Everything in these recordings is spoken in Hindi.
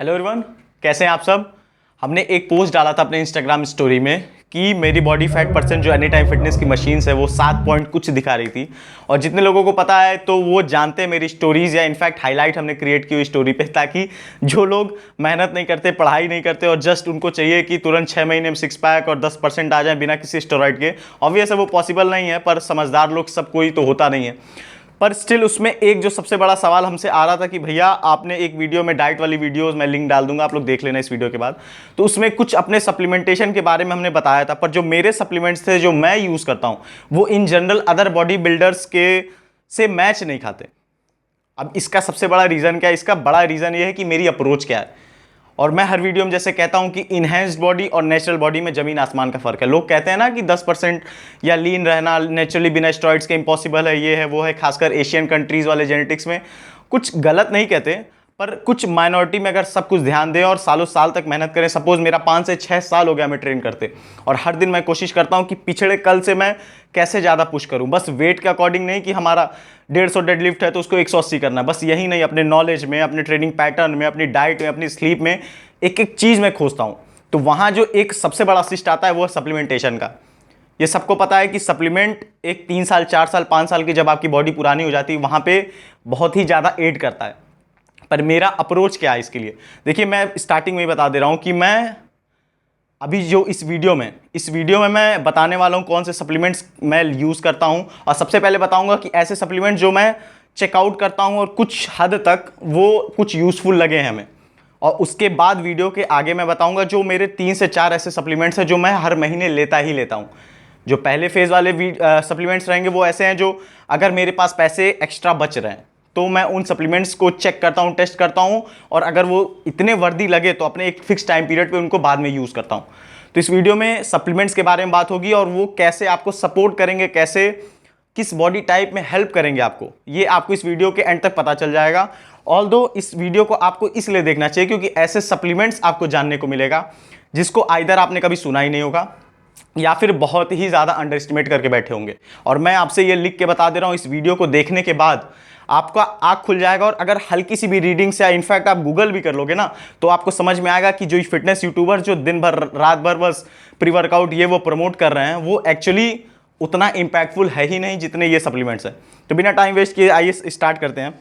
हेलो एवरीवन, कैसे हैं आप सब। हमने एक पोस्ट डाला था अपने इंस्टाग्राम स्टोरी में कि मेरी बॉडी फैट परसेंट जो एनी टाइम फिटनेस की मशीन्स है वो 7 पॉइंट कुछ दिखा रही थी। और जितने लोगों को पता है तो वो जानते हैं मेरी स्टोरीज, या इनफैक्ट हाईलाइट हमने क्रिएट की हुई स्टोरी पे, ताकि जो लोग मेहनत नहीं करते, पढ़ाई नहीं करते और जस्ट उनको चाहिए कि तुरंत 6 महीने में 6 पैक और 10% आ जाए बिना किसी स्टेरॉइड के। ऑब्वियस है वो पॉसिबल नहीं है, पर समझदार लोग सब कोई तो होता नहीं है। पर स्टिल उसमें एक जो सबसे बड़ा सवाल हमसे आ रहा था कि भैया आपने एक वीडियो में, डाइट वाली वीडियोस मैं लिंक डाल दूंगा, आप लोग देख लेना इस वीडियो के बाद, तो उसमें कुछ अपने सप्लीमेंटेशन के बारे में हमने बताया था। पर जो मेरे सप्लीमेंट्स थे जो मैं यूज़ करता हूं वो in general other body builders के से मैच नहीं खाते। अब इसका सबसे बड़ा रीज़न क्या है? इसका बड़ा रीज़न ये है कि मेरी अप्रोच क्या है। और मैं हर वीडियो में जैसे कहता हूं कि इनहेंस्ड बॉडी और नेचुरल बॉडी में ज़मीन आसमान का फ़र्क है। लोग कहते हैं ना कि 10% या लीन रहना नेचुरली बिना स्टेरॉइड्स के इम्पॉसिबल है, ये है वो है, खासकर एशियन कंट्रीज़ वाले जेनेटिक्स में। कुछ गलत नहीं कहते, पर कुछ माइनॉरिटी में अगर सब कुछ ध्यान दें और सालों साल तक मेहनत करें। सपोज मेरा 5 से 6 साल हो गया मैं ट्रेन करते, और हर दिन मैं कोशिश करता हूं कि पिछले कल से मैं कैसे ज़्यादा पुश करूं। बस वेट के अकॉर्डिंग नहीं कि हमारा 150 डेडलिफ्ट है तो उसको 180 करना है, बस यही नहीं, अपने नॉलेज में, अपने ट्रेनिंग पैटर्न में, अपनी डाइट में, अपनी स्लीप में एक एक चीज़ मैं खोजता हूँ। तो वहाँ जो एक सबसे बड़ा असिस्ट आता है वो है सप्लीमेंटेशन का। ये सबको पता है कि सप्लीमेंट एक 3 साल, 4 साल, 5 साल की जब आपकी बॉडी पुरानी हो जाती है वहाँ पे बहुत ही ज़्यादा एड करता है। पर मेरा अप्रोच क्या है इसके लिए? देखिए, मैं स्टार्टिंग में ही बता दे रहा हूँ कि मैं अभी जो इस वीडियो में मैं बताने वाला हूँ कौन से सप्लीमेंट्स मैं यूज़ करता हूँ। और सबसे पहले बताऊँगा कि ऐसे सप्लीमेंट जो मैं चेकआउट करता हूँ और कुछ हद तक वो कुछ यूज़फुल लगे हैं हमें। और उसके बाद वीडियो के आगे मैं बताऊंगा जो मेरे 3 से 4 ऐसे सप्लीमेंट्स हैं जो मैं हर महीने लेता ही लेता हूं। जो पहले फेज़ वाले सप्लीमेंट्स रहेंगे वो ऐसे हैं जो अगर मेरे पास पैसे एक्स्ट्रा बच रहे हैं तो मैं उन सप्लीमेंट्स को चेक करता हूं, टेस्ट करता हूं, और अगर वो इतने वर्दी लगे तो अपने एक फिक्स टाइम पीरियड पे उनको बाद में यूज़ करता हूं। तो इस वीडियो में सप्लीमेंट्स के बारे में बात होगी और वो कैसे आपको सपोर्ट करेंगे, कैसे किस बॉडी टाइप में हेल्प करेंगे आपको, ये आपको इस वीडियो के एंड तक पता चल जाएगा। ऑल्दो इस वीडियो को आपको इसलिए देखना चाहिए क्योंकि ऐसे सप्लीमेंट्स आपको जानने को मिलेगा जिसको आइदर आपने कभी सुना ही नहीं होगा या फिर बहुत ही ज़्यादा अंडर एस्टिमेट करके बैठे होंगे। और मैं आपसे ये लिख के बता दे रहा हूँ, इस वीडियो को देखने के बाद आपका आँख खुल जाएगा। और अगर हल्की सी भी रीडिंग से, या इनफैक्ट आप गूगल भी कर लोगे ना, तो आपको समझ में आएगा कि जो फिटनेस यूट्यूबर जो दिन भर रात भर बस प्री वर्कआउट ये वो प्रमोट कर रहे हैं वो एक्चुअली उतना इम्पैक्टफुल है ही नहीं जितने ये सप्लीमेंट्स हैं। तो बिना टाइम वेस्ट किए आइए स्टार्ट करते हैं।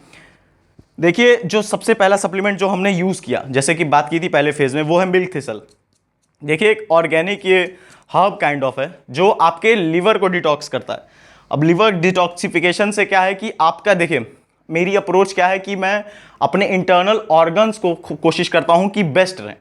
देखिए, जो सबसे पहला सप्लीमेंट जो हमने यूज़ किया, जैसे कि बात की थी पहले फेज़ में, वो है मिल्क थिसल। देखिए, एक ऑर्गेनिक ये हर्ब काइंड ऑफ है जो आपके लिवर को डिटॉक्स करता है। अब लिवर डिटॉक्सिफिकेशन से क्या है कि आपका, देखिए मेरी अप्रोच क्या है कि मैं अपने इंटरनल ऑर्गन्स को कोशिश करता हूँ कि बेस्ट रहें।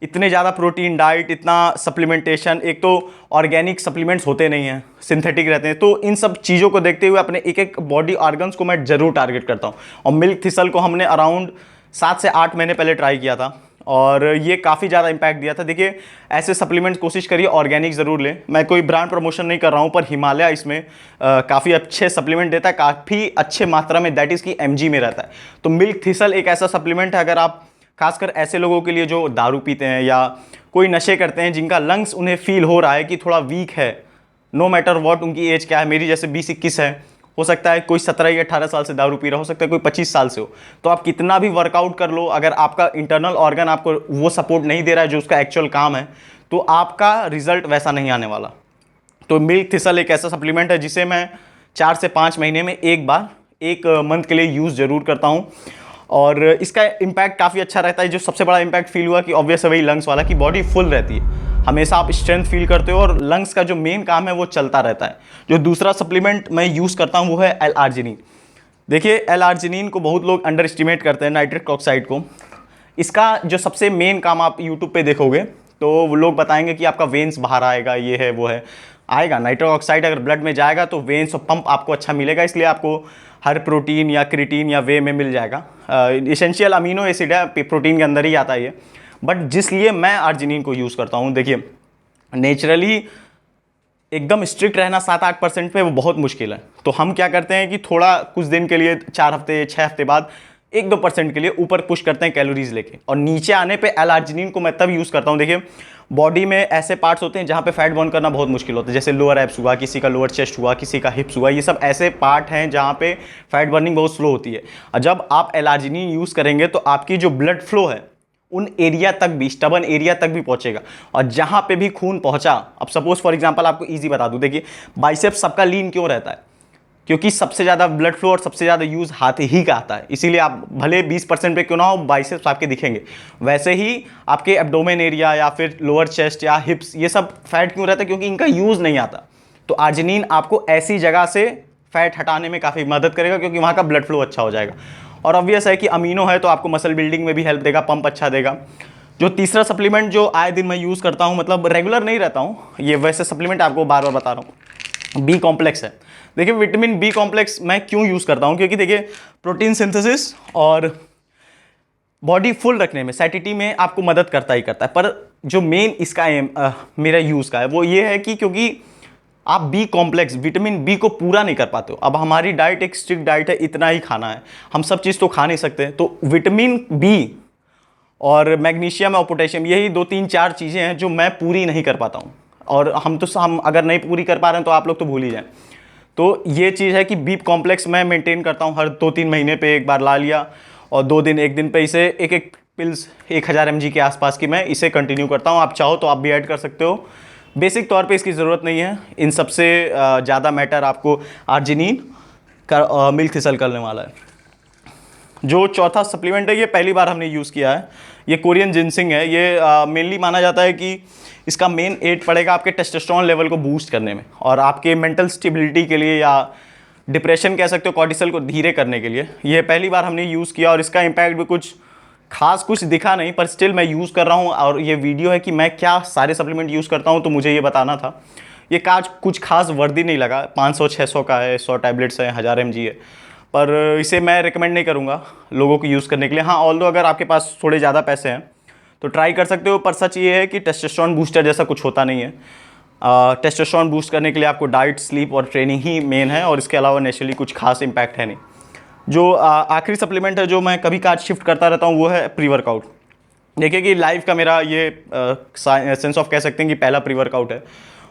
इतने ज़्यादा प्रोटीन डाइट, इतना सप्लीमेंटेशन, एक तो ऑर्गेनिक सप्लीमेंट्स होते नहीं हैं, सिंथेटिक रहते हैं, तो इन सब चीज़ों को देखते हुए अपने एक एक बॉडी ऑर्गन्स को मैं ज़रूर टारगेट करता हूँ। और मिल्क थिसल को हमने अराउंड 7 से 8 महीने पहले ट्राई किया था और ये काफ़ी ज़्यादा इम्पैक्ट दिया था। देखिए, ऐसे सप्लीमेंट्स कोशिश करिए ऑर्गेनिक ज़रूर लें। मैं कोई ब्रांड प्रमोशन नहीं कर रहा हूँ, पर हिमालय इसमें काफ़ी अच्छे सप्लीमेंट देता है, काफ़ी अच्छे मात्रा में, दैट इज़ की mg में रहता है। तो मिल्क थिसल एक ऐसा सप्लीमेंट है, अगर आप खासकर ऐसे लोगों के लिए जो दारू पीते हैं या कोई नशे करते हैं, जिनका लंग्स उन्हें फील हो रहा है कि थोड़ा वीक है, नो मैटर व्हाट उनकी एज क्या है, मेरी जैसे 20-21 है, हो सकता है कोई 17 या 18 साल से दारू पी रहा हो सकता है कोई 25 साल से हो, तो आप कितना भी वर्कआउट कर लो, अगर आपका इंटरनल ऑर्गन आपको वो सपोर्ट नहीं दे रहा है जो उसका एक्चुअल काम है, तो आपका रिजल्ट वैसा नहीं आने वाला। तो मिल्क थिसल एक ऐसा सप्लीमेंट है जिसे मैं 4 से 5 महीने में एक बार, एक मंथ के लिए यूज़ ज़रूर करता हूँ और इसका इम्पैक्ट काफ़ी अच्छा रहता है। जो सबसे बड़ा इम्पैक्ट फील हुआ कि ऑब्वियस है वही लंग्स वाला, कि बॉडी फुल रहती है, हमेशा आप स्ट्रेंथ फील करते हो और लंग्स का जो मेन काम है वो चलता रहता है। जो दूसरा सप्लीमेंट मैं यूज़ करता हूँ वो है एल-आर्जिनिन। देखिए, एल-आर्जिनिन को बहुत लोग अंडर एस्टिमेट करते हैं, नाइट्रिक ऑक्साइड को। इसका जो सबसे मेन काम आप यूट्यूब पे देखोगे तो वो लोग बताएंगे कि आपका वेन्स बाहर आएगा, ये है वो है, आएगा। नाइट्रिक ऑक्साइड अगर ब्लड में जाएगा तो वेन्स और पंप आपको अच्छा मिलेगा, इसलिए आपको हर प्रोटीन या क्रिएटिन या वे में मिल जाएगा। एसेंशियल अमीनो एसिड है, प्रोटीन के अंदर ही आता है ये। बट जिसलिए मैं आर्जिनिन को यूज़ करता हूँ, देखिए नेचुरली एकदम स्ट्रिक्ट रहना 7-8% पे वो बहुत मुश्किल है। तो हम क्या करते हैं कि थोड़ा कुछ दिन के लिए, 4 हफ्ते 6 हफ्ते बाद 1-2% के लिए ऊपर पुश करते हैं कैलोरीज लेके, और नीचे आने पे एल-आर्जिनिन को मैं तब यूज़ करता हूँ। देखिए, बॉडी में ऐसे पार्ट्स होते हैं जहाँ पे फैट बर्न करना बहुत मुश्किल होता है, जैसे लोअर एब्स हुआ, किसी का लोअर चेस्ट हुआ, किसी का हिप्स हुआ, ये सब ऐसे पार्ट हैं जहाँ पे फैट बर्निंग बहुत स्लो होती है। और जब आप एल-आर्जिनिन यूज़ करेंगे तो आपकी जो ब्लड फ्लो है उन एरिया तक भी, स्टबन एरिया तक भी पहुंचेगा। और जहां पे भी खून पहुंचा, अब सपोज फॉर एग्जांपल आपको इजी बता दूं, देखिए बाइसेप्स सबका लीन क्यों रहता है? क्योंकि सबसे ज़्यादा ब्लड फ्लो और सबसे ज़्यादा यूज़ हाथ ही का आता है, इसीलिए आप भले 20% पे क्यों ना हो बाइसेप्स आपके दिखेंगे। वैसे ही आपके एब्डोमेन एरिया या फिर लोअर चेस्ट या हिप्स, ये सब फैट क्यों रहता है? क्योंकि इनका यूज़ नहीं आता। तो आर्जिनिन आपको ऐसी जगह से फैट हटाने में काफ़ी मदद करेगा, क्योंकि वहाँ का ब्लड फ्लो अच्छा हो जाएगा। और ऑब्वियस है कि अमीनो है तो आपको मसल बिल्डिंग में भी हेल्प देगा, पंप अच्छा देगा। जो तीसरा सप्लीमेंट जो आए दिन मैं यूज़ करता हूँ, मतलब रेगुलर नहीं रहता हूँ ये, वैसे सप्लीमेंट आपको बार बार बता रहा हूँ, बी कॉम्प्लेक्स है। देखिए विटामिन बी कॉम्प्लेक्स मैं क्यों यूज़ करता हूँ? क्योंकि देखिए प्रोटीन सिंथेसिस और बॉडी फुल रखने में, सैटिटी में आपको मदद करता ही करता है। पर जो मेन इसका एम मेरा यूज़ का है वो ये है कि क्योंकि आप बी कॉम्प्लेक्स विटामिन बी को पूरा नहीं कर पाते हो। अब हमारी डाइट एक स्ट्रिक्ट डाइट है, इतना ही खाना है, हम सब चीज़ तो खा नहीं सकते। तो विटामिन बी और मैग्नीशियम और पोटेशियम, यही 2-3-4 चीज़ें हैं जो मैं पूरी नहीं कर पाता हूँ। और हम अगर नहीं पूरी कर पा रहे हैं तो आप लोग तो भूल ही जाएं। तो ये चीज़ है कि बी कॉम्प्लेक्स मैं मेंटेन करता हूँ, हर 2-3 महीने पे एक बार ला लिया, और 2 दिन 1 दिन पे इसे एक पिल्स 1000 mg के आसपास की मैं इसे कंटिन्यू करता हूँ। आप चाहो तो आप भी ऐड कर सकते हो, बेसिक तौर पे इसकी ज़रूरत नहीं है। इन सबसे ज़्यादा मैटर आपको आर्जिनिन का मिल्क थिसल करने वाला है। जो चौथा सप्लीमेंट है ये पहली बार हमने यूज़ किया है, ये कोरियन जिनसिंग है। ये मेनली माना जाता है कि इसका मेन एड पड़ेगा आपके टेस्टोस्टेरोन लेवल को बूस्ट करने में, और आपके मेंटल स्टेबिलिटी के लिए, या डिप्रेशन कह सकते हो, कॉर्टिसोल को धीरे करने के लिए। ये पहली बार हमने यूज़ किया और इसका इम्पैक्ट भी कुछ दिखा नहीं, पर स्टिल मैं यूज़ कर रहा हूँ। और ये वीडियो है कि मैं क्या सारे सप्लीमेंट यूज़ करता हूँ, तो मुझे ये बताना था। ये कुछ खास वर्दी नहीं लगा, 500-600 का है, 100 टैबलेट्स है, 1000 mg है, पर इसे मैं रिकमेंड नहीं करूँगा लोगों को यूज़ करने के लिए। हाँ, ऑल्दो अगर आपके पास थोड़े ज़्यादा पैसे हैं तो ट्राई कर सकते हो, पर सच ये है कि टेस्टोस्टेरोन बूस्टर जैसा कुछ होता नहीं है। टेस्टोस्टेरोन बूस्ट करने के लिए आपको डाइट, स्लीप और ट्रेनिंग ही मेन है, और इसके अलावा नेचुरली कुछ खास इम्पैक्ट है नहीं। जो आखिरी सप्लीमेंट है जो मैं कभी काज शिफ्ट करता रहता हूँ वो है प्री वर्कआउट। देखिए कि लाइफ का मेरा ये सेंस ऑफ कह सकते हैं कि पहला प्री वर्कआउट है।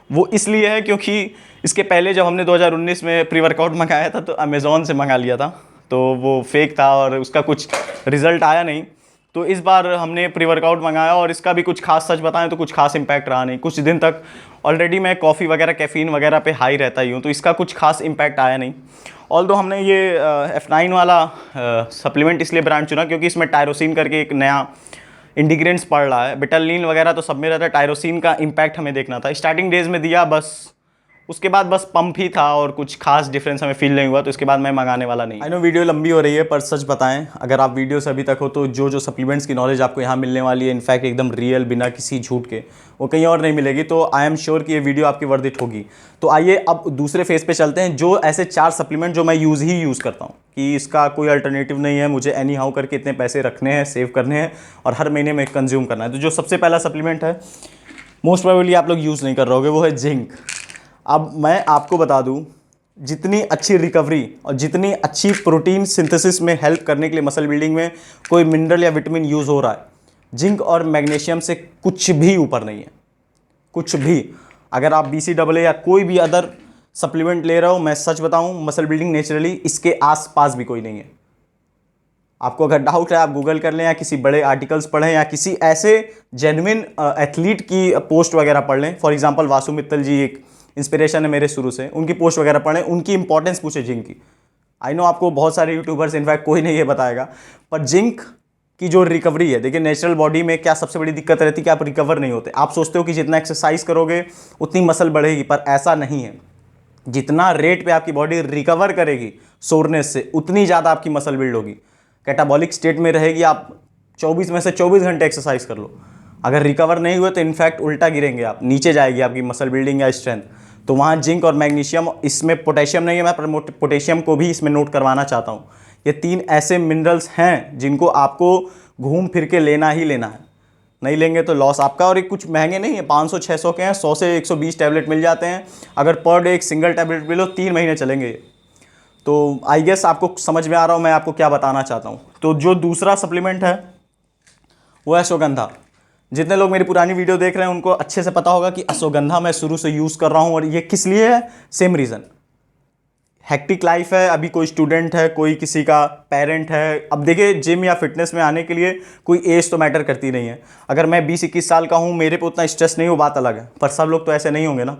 वो इसलिए है क्योंकि इसके पहले जब हमने 2019 में प्री वर्कआउट मंगाया था तो अमेज़ॉन से मंगा लिया था, तो वो फेक था और उसका कुछ रिज़ल्ट आया नहीं। तो इस बार हमने प्री वर्कआउट मंगाया और इसका भी कुछ खास, सच बताएं तो कुछ खास इम्पैक्ट रहा नहीं। कुछ दिन तक ऑलरेडी मैं कॉफ़ी वगैरह, कैफ़ीन वगैरह पे हाई रहता ही हूँ, तो इसका कुछ खास इम्पैक्ट आया नहीं। ऑल्दो हमने ये F9 वाला सप्लीमेंट इसलिए ब्रांड चुना क्योंकि इसमें टायरोसिन करके एक नया इंडिग्रेंट्स पड़ रहा है। बेटालिन वगैरह तो सब में रहता है, टायरोसिन का इम्पैक्ट हमें देखना था। स्टार्टिंग डेज में दिया बस, उसके बाद बस पंप ही था और कुछ खास डिफरेंस हमें फील नहीं हुआ, तो इसके बाद मैं मंगाने वाला नहीं। आई नो वीडियो लंबी हो रही है, पर सच बताएं अगर आप वीडियो से अभी तक हो तो जो सप्लीमेंट्स की नॉलेज आपको यहाँ मिलने वाली है, इनफैक्ट एकदम रियल, बिना किसी झूठ के, वो कहीं और नहीं मिलेगी। तो आई एम श्योर कि ये वीडियो आपकी वर्थ इट होगी। तो आइए अब दूसरे फेज पे चलते हैं, जो ऐसे 4 सप्लीमेंट जो मैं यूज़ करता हूँ कि इसका कोई अल्टरनेटिव नहीं है, मुझे एनी हाउ करके इतने पैसे रखने हैं, सेव करने हैं और हर महीने में कंज्यूम करना है। तो जो सबसे पहला सप्लीमेंट है, मोस्ट प्रोबेबली आप लोग यूज़ नहीं कर रहे, वो है जिंक। अब मैं आपको बता दूं, जितनी अच्छी रिकवरी और जितनी अच्छी प्रोटीन सिंथेसिस में हेल्प करने के लिए मसल बिल्डिंग में कोई मिनरल या विटामिन यूज़ हो रहा है, जिंक और मैग्नीशियम से कुछ भी ऊपर नहीं है, कुछ भी। अगर आप BCAA या कोई भी अदर सप्लीमेंट ले रहे हो, मैं सच बताऊं मसल बिल्डिंग नेचुरली इसके आसपास भी कोई नहीं है। आपको अगर डाउट है आप गूगल कर लें या किसी बड़े आर्टिकल्स पढ़ें या किसी ऐसे जेन्युइन एथलीट की पोस्ट वगैरह पढ़ लें। फॉर एग्जांपल वासु मित्तल जी एक इंस्पिरेशन है मेरे शुरू से, उनकी पोस्ट वगैरह पढ़ें, उनकी इंपॉर्टेंस पूछे जिंक की। आई नो आपको बहुत सारे यूट्यूबर्स, इनफैक्ट कोई नहीं ये बताएगा, पर जिंक की जो रिकवरी है, देखिए नेचुरल बॉडी में क्या सबसे बड़ी दिक्कत रहती है कि आप रिकवर नहीं होते। आप सोचते हो कि जितना एक्सरसाइज करोगे उतनी मसल बढ़ेगी, पर ऐसा नहीं है। जितना रेट पे आपकी बॉडी रिकवर करेगी सोरनेस से, उतनी ज़्यादा आपकी मसल बिल्ड होगी। कैटाबॉलिक स्टेट में रहेगी, आप 24 में से 24 घंटे एक्सरसाइज कर लो, अगर रिकवर नहीं हुए तो इनफैक्ट उल्टा गिरेंगे आप, नीचे जाएगी आपकी मसल बिल्डिंग या स्ट्रेंथ। तो वहाँ जिंक और मैग्नीशियम, इसमें पोटेशियम नहीं है, मैं पोटेशियम को भी इसमें नोट करवाना चाहता हूँ। ये 3 ऐसे मिनरल्स हैं जिनको आपको घूम फिर के लेना ही लेना है, नहीं लेंगे तो लॉस आपका। और ये कुछ महंगे नहीं है, 500-600 के हैं, 100 से 120 टैबलेट मिल जाते हैं। अगर पर डे एक सिंगल टैबलेट भी लो 3 महीने चलेंगे। तो आई गेस आपको समझ में आ रहा हूँ मैं आपको क्या बताना चाहता हूँ। तो जो दूसरा सप्लीमेंट है वो है अश्वगंधा। जितने लोग मेरी पुरानी वीडियो देख रहे हैं उनको अच्छे से पता होगा कि अश्वगंधा मैं शुरू से यूज़ कर रहा हूँ, और ये किस लिए है, सेम रीज़न, हेक्टिक लाइफ है, अभी कोई स्टूडेंट है, कोई किसी का पेरेंट है। अब देखिए जिम या फिटनेस में आने के लिए कोई एज तो मैटर करती नहीं है। अगर मैं 20-21 साल का हूँ, मेरे पे उतना स्ट्रेस नहीं हो, बात अलग है, पर सब लोग तो ऐसे नहीं होंगे ना।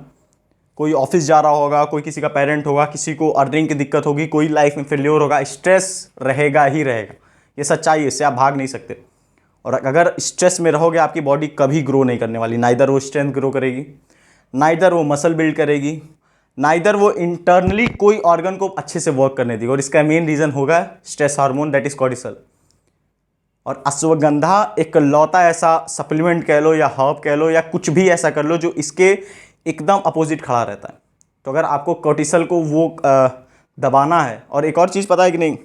कोई ऑफिस जा रहा होगा, कोई किसी का पेरेंट होगा, किसी को अर्निंग की दिक्कत होगी, कोई लाइफ में फेल्योर होगा, स्ट्रेस रहेगा ही रहेगा। ये सच्चाई है, इससे आप भाग नहीं सकते। और अगर स्ट्रेस में रहोगे, आपकी बॉडी कभी ग्रो नहीं करने वाली। नाइदर वो स्ट्रेंथ ग्रो करेगी, नाइदर वो मसल बिल्ड करेगी, नाइदर वो इंटरनली कोई ऑर्गन को अच्छे से वर्क करने देगी। और इसका मेन रीज़न होगा stress hormone, that is cortisol. और अश्वगंधा एक लौता ऐसा सप्लीमेंट कह लो या हर्ब कह लो या कुछ भी ऐसा कर लो जो इसके एकदम अपोजिट खड़ा रहता है। तो अगर आपको कॉर्टिसोल को वो दबाना है, और एक और चीज़ पता है कि नहीं,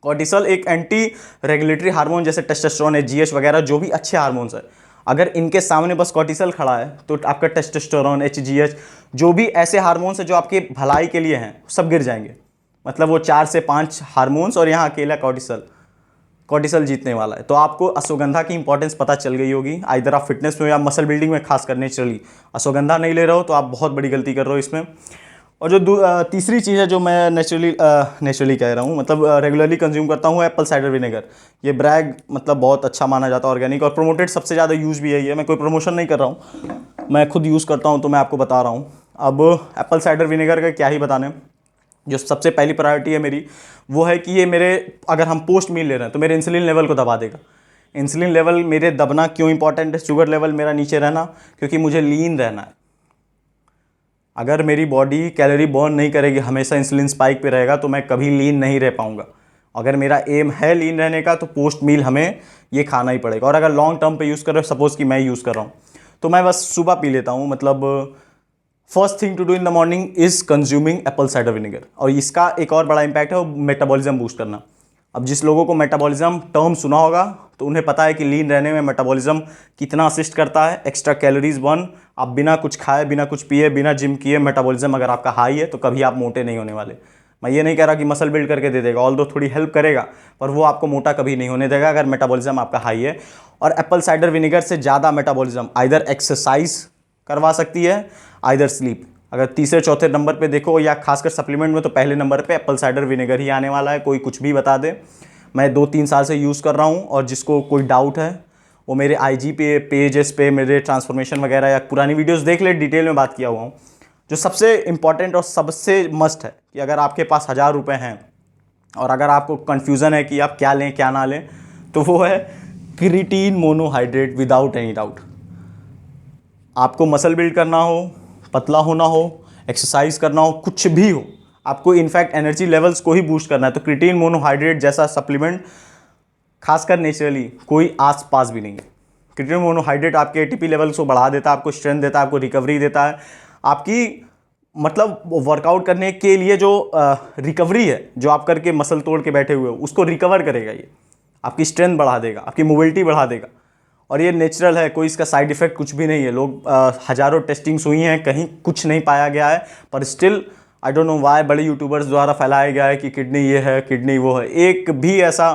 कॉर्टिसोल एक एंटी रेगुलेटरी हार्मोन जैसे टेस्टोस्टेरोन है, जीएच वगैरह जो भी अच्छे हार्मोन्स है, अगर इनके सामने बस कॉर्टिसोल खड़ा है तो आपका टेस्टोस्टेरोन, एचजीएच, जो भी ऐसे हार्मोन्स है जो आपके भलाई के लिए हैं, सब गिर जाएंगे। मतलब वो 4 से 5 हार्मोन्स और यहाँ अकेला कॉर्टिसोल जीतने वाला है। तो आपको अश्वगंधा की इंपॉर्टेंस पता चल गई होगी। आइदर आप फिटनेस में या मसल बिल्डिंग में, खासकर नेचुरली अश्वगंधा नहीं ले रहे हो तो आप बहुत बड़ी गलती कर रहे हो इसमें। और जो तीसरी चीज़ है जो मैं नेचुरली कह रहा हूँ, मतलब रेगुलरली कंज्यूम करता हूँ, एप्पल साइडर विनेगर। ये ब्रैग मतलब बहुत अच्छा माना जाता है, ऑर्गेनिक, और प्रोमोटेड सबसे ज़्यादा यूज़ भी यही है। मैं कोई प्रमोशन नहीं कर रहा हूँ, मैं खुद यूज़ करता हूँ तो मैं आपको बता रहा हूँ। अब एप्पल साइडर विनेगर का क्या ही बताने, जो सबसे पहली प्रायोरिटी है मेरी वो है कि ये मेरे, अगर हम पोस्ट मील ले रहे हैं तो मेरे इंसुलिन लेवल को दबा देगा। इंसुलिन लेवल मेरे दबना क्यों इंपॉर्टेंट है, शुगर लेवल मेरा नीचे रहना, क्योंकि मुझे लीन रहना है। अगर मेरी बॉडी कैलोरी बर्न नहीं करेगी, हमेशा इंसुलिन स्पाइक पे रहेगा, तो मैं कभी लीन नहीं रह पाऊंगा। अगर मेरा एम है लीन रहने का तो पोस्ट मील हमें ये खाना ही पड़ेगा। और अगर लॉन्ग टर्म पे यूज़ कर रहे हो, सपोज़ कि मैं यूज़ कर रहा हूँ, तो मैं बस सुबह पी लेता हूँ। मतलब first thing to do in the morning is consuming apple cider vinegar. और इसका एक और बड़ा इंपैक्ट है वो मेटाबॉलिज्म बूस्ट करना। अब जिस लोगों को मेटाबॉलिज्म टर्म सुना होगा तो उन्हें पता है कि लीन रहने में मेटाबॉलिज्म कितना असिस्ट करता है। एक्स्ट्रा कैलोरीज बर्न, आप बिना कुछ खाए, बिना कुछ पिए, बिना जिम किए, मेटाबॉलिज्म अगर आपका हाई है तो कभी आप मोटे नहीं होने वाले। मैं ये नहीं कह रहा कि मसल बिल्ड करके दे देगा, ऑल्दो थोड़ी हेल्प करेगा, पर वो आपको मोटा कभी नहीं होने देगा अगर मेटाबॉलिज्म आपका हाई है। और एप्पल साइडर विनेगर से ज़्यादा मेटाबॉलिज्म आइदर एक्सरसाइज करवा सकती है, आइदर स्लीप। अगर तीसरे चौथे नंबर पे देखो या खासकर सप्लीमेंट में, तो पहले नंबर पे एप्पल साइडर विनेगर ही आने वाला है, कोई कुछ भी बता दे। मैं 2-3 साल से यूज़ कर रहा हूँ, और जिसको कोई डाउट है वो मेरे IG पे, पेजेस पे, मेरे ट्रांसफॉर्मेशन वगैरह या पुरानी वीडियोस देख ले, डिटेल में बात किया हुआ हूँ। जो सबसे इंपॉर्टेंट और सबसे मस्ट है कि अगर आपके पास 1000 रुपये हैं और अगर आपको कन्फ्यूज़न है कि आप क्या लें क्या ना लें, तो वो है creatine monohydrate, without any doubt. आपको मसल बिल्ड करना हो, पतला होना हो, एक्सरसाइज करना हो, कुछ भी हो, आपको इनफैक्ट एनर्जी लेवल्स को ही बूस्ट करना है, तो क्रिएटिन मोनोहाइड्रेट जैसा सप्लीमेंट खासकर नेचुरली कोई आस पास भी नहीं है। क्रिएटिन मोनोहाइड्रेट आपके एटीपी लेवल्स को बढ़ा देता है, आपको स्ट्रेंथ देता है, आपको रिकवरी देता है। आपकी मतलब वर्कआउट करने के लिए जो रिकवरी है, जो आप करके मसल तोड़ के बैठे हुए हो, उसको रिकवर करेगा ये, आपकी स्ट्रेंथ बढ़ा देगा, आपकी मोबिलिटी बढ़ा देगा। और ये नेचुरल है, कोई इसका साइड इफेक्ट कुछ भी नहीं है। लोग हज़ारों टेस्टिंग्स हुई हैं, कहीं कुछ नहीं पाया गया है, पर still I don't know why बड़े यूट्यूबर्स द्वारा फैलाया गया है कि किडनी ये है, किडनी वो है। एक भी ऐसा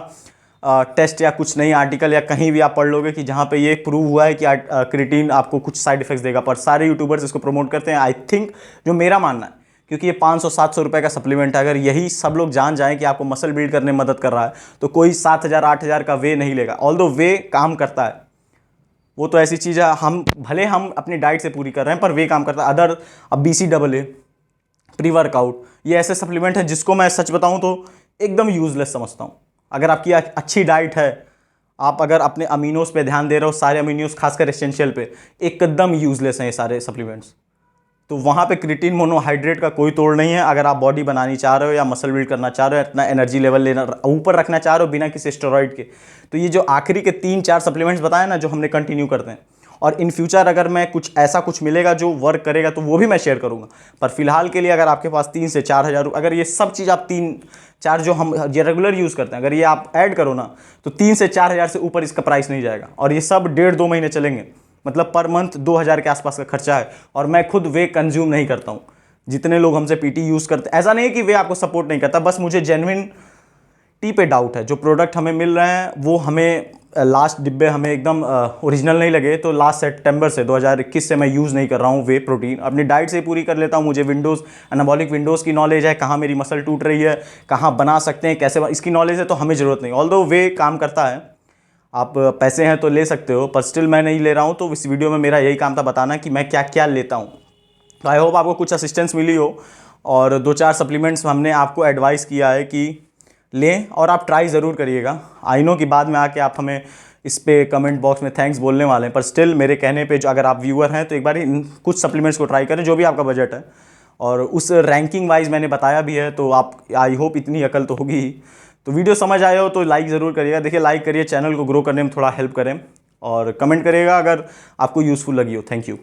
टेस्ट या कुछ नहीं, आर्टिकल या कहीं भी आप पढ़ लोगे कि जहाँ पे ये प्रूव हुआ है कि क्रिएटिन आपको कुछ साइड इफेक्ट्स देगा, पर सारे यूट्यूबर्स इसको प्रमोट करते हैं। आई थिंक, जो मेरा मानना है, क्योंकि ये 500-700 रुपये का सप्लीमेंट है, अगर यही सब लोग जान जाएं कि आपको मसल बिल्ड करने में मदद कर रहा है, तो कोई 7,000-8,000 का वे नहीं लेगा। ऑल्दो वे काम करता है, वो तो ऐसी चीज़ है, हम भले हम अपनी डाइट से पूरी कर रहे हैं, पर वे काम करता है। अदर अब BCAA, प्री वर्कआउट, ये ऐसे सप्लीमेंट हैं जिसको मैं सच बताऊं तो एकदम यूजलेस समझता हूं। अगर आपकी अच्छी डाइट है, आप अगर अपने अमीनोस पे ध्यान दे रहे हो, सारे अमीनोस खासकर एसेंशियल पे, एकदम यूजलेस हैं ये सारे सप्लीमेंट्स। तो वहाँ पे क्रिएटिन मोनोहाइड्रेट का कोई तोड़ नहीं है। अगर आप बॉडी बनानी चाह रहे हो या मसल बिल्ड करना चाह रहे हो, इतना एनर्जी लेवल लेना ऊपर रखना चाह रहे हो बिना किसी स्टेरॉइड के, तो ये जो आखिरी के 3-4 सप्लीमेंट्स बताए ना, जो हमने कंटिन्यू करते हैं, और इन फ्यूचर अगर मैं कुछ ऐसा कुछ मिलेगा जो वर्क करेगा तो वो भी मैं शेयर करूँगा। पर फिलहाल के लिए अगर आपके पास 3 से 4,000, अगर ये सब चीज़ आप 3-4 जो हम ये रेगुलर यूज़ करते हैं, अगर ये आप ऐड करो ना, तो 3 से 4,000 से ऊपर इसका प्राइस नहीं जाएगा। और ये सब 1.5-2 महीने चलेंगे, मतलब पर मंथ 2,000 के आसपास का खर्चा है। और मैं खुद वे कंज्यूम नहीं करता हूँ। जितने लोग हमसे PT यूज़ करते, ऐसा नहीं है कि वे आपको सपोर्ट नहीं करता, बस मुझे जेन्युइन टी पे डाउट है। जो प्रोडक्ट हमें मिल रहे हैं वो हमें लास्ट डिब्बे हमें एकदम ओरिजिनल नहीं लगे, तो लास्ट सितंबर से 2021 से मैं यूज़ नहीं कर रहा हूँ वे प्रोटीन। अपनी डाइट से ही पूरी कर लेता हूँ। मुझे विंडोज़, एनाबॉलिक विंडोज़ की नॉलेज है, कहाँ मेरी मसल टूट रही है, कहाँ बना सकते हैं, कैसे इसकी नॉलेज है, तो हमें ज़रूरत नहीं। ऑल्दो वे काम करता है, आप पैसे हैं तो ले सकते हो, पर स्टिल मैं नहीं ले रहा हूँ। तो इस वीडियो में मेरा यही काम था बताना कि मैं क्या क्या लेता हूँ। तो आई होप आपको कुछ असिस्टेंस मिली हो, और 2-4 सप्लीमेंट्स हमने आपको एडवाइस किया है कि लें, और आप ट्राई ज़रूर करिएगा। आई नो कि बाद में आके आप हमें इस पे कमेंट बॉक्स में थैंक्स बोलने वाले हैं, पर स्टिल मेरे कहने पे जो अगर आप व्यूअर हैं तो एक बार इन कुछ सप्लीमेंट्स को ट्राई करें, जो भी आपका बजट है। और उस रैंकिंग वाइज मैंने बताया भी है, तो आप आई होप इतनी अकल तो होगी ही। तो वीडियो समझ आए हो तो लाइक ज़रूर करिएगा। देखिए, लाइक करिए, चैनल को ग्रो करने में थोड़ा हेल्प करें, और कमेंट करिएगा अगर आपको यूज़फुल लगी हो। Thank you.